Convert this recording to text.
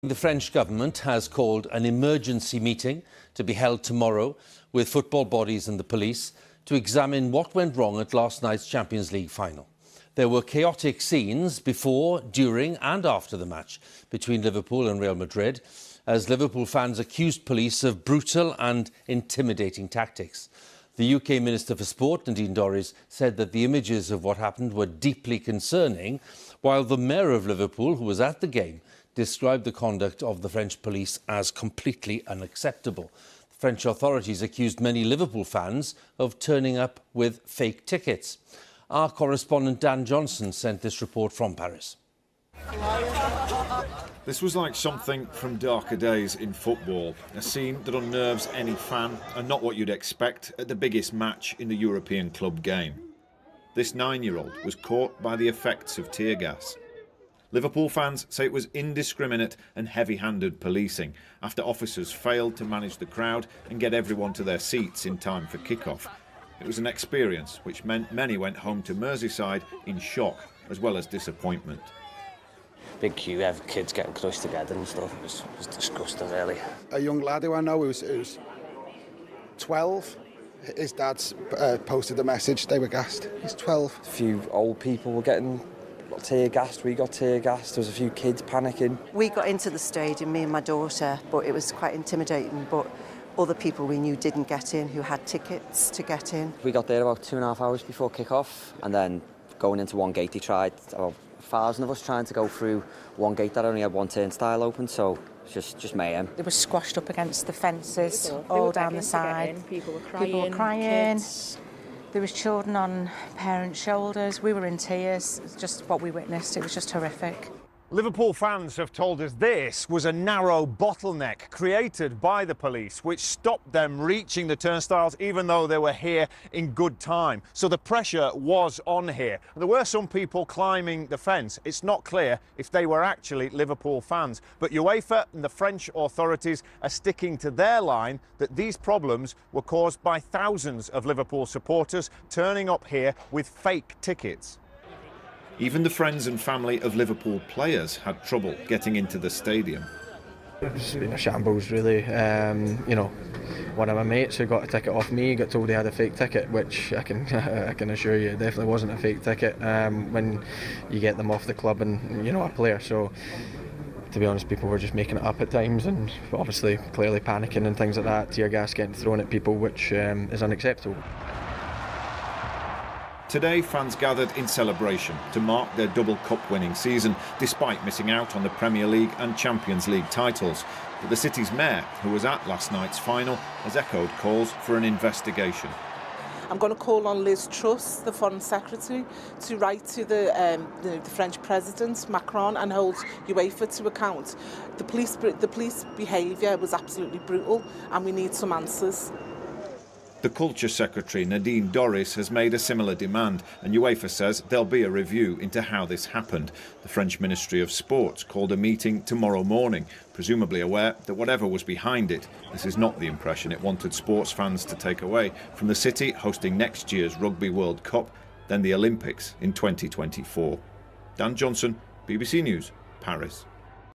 The French government has called an emergency meeting to be held tomorrow with football bodies and the police to examine what went wrong at last night's Champions League final. There were chaotic scenes before, during and after the match between Liverpool and Real Madrid, as Liverpool fans accused police of brutal and intimidating tactics. The UK Minister for Sport, Nadine Dorries, said that the images of what happened were deeply concerning, while the Mayor of Liverpool, who was at the game, described the conduct of the French police as completely unacceptable. The French authorities accused many Liverpool fans of turning up with fake tickets. Our correspondent Dan Johnson sent this report from Paris. This was like something from darker days in football, a scene that unnerves any fan and not what you'd expect at the biggest match in the European club game. This 9-year-old was caught by the effects of tear gas. Liverpool fans say it was indiscriminate and heavy-handed policing after officers failed to manage the crowd and get everyone to their seats in time for kick-off. It was an experience which meant many went home to Merseyside in shock as well as disappointment. Big queue, have kids getting close together and stuff. It was disgusting, really. A young lad who I know who's 12, his dad's posted a message, they were gassed. He's 12. A few old people were getting tear gassed, we got tear gassed, there was a few kids panicking. We got into the stadium, me and my daughter, but it was quite intimidating, but other people we knew didn't get in who had tickets to get in. We got there about 2.5 hours before kick-off, and then going into one gate, they tried, about 1,000 of us trying to go through one gate that only had one turnstile open, so just mayhem. They were squashed up against the fences, all down the side. People were crying. Kids. There was children on parents' shoulders. We were in tears. It's just what we witnessed. It was just horrific. Liverpool fans have told us this was a narrow bottleneck created by the police, which stopped them reaching the turnstiles even though they were here in good time. So the pressure was on here. There were some people climbing the fence. It's not clear if they were actually Liverpool fans. But UEFA and the French authorities are sticking to their line that these problems were caused by thousands of Liverpool supporters turning up here with fake tickets. Even the friends and family of Liverpool players had trouble getting into the stadium. It's been a shambles, really. One of my mates who got a ticket off me got told he had a fake ticket, which I can assure you definitely wasn't a fake ticket when you get them off the club and you're not a player. So, to be honest, people were just making it up at times and obviously clearly panicking and things like that, tear gas getting thrown at people, which is unacceptable. Today, fans gathered in celebration to mark their double cup-winning season, despite missing out on the Premier League and Champions League titles. But the city's mayor, who was at last night's final, has echoed calls for an investigation. I'm going to call on Liz Truss, the Foreign Secretary, to write to the French President, Macron, and hold UEFA to account. The police behaviour was absolutely brutal, and we need some answers. The Culture Secretary, Nadine Dorries, has made a similar demand, and UEFA says there'll be a review into how this happened. The French Ministry of Sports called a meeting tomorrow morning, presumably aware that whatever was behind it, this is not the impression it wanted sports fans to take away from the city hosting next year's Rugby World Cup, then the Olympics in 2024. Dan Johnson, BBC News, Paris.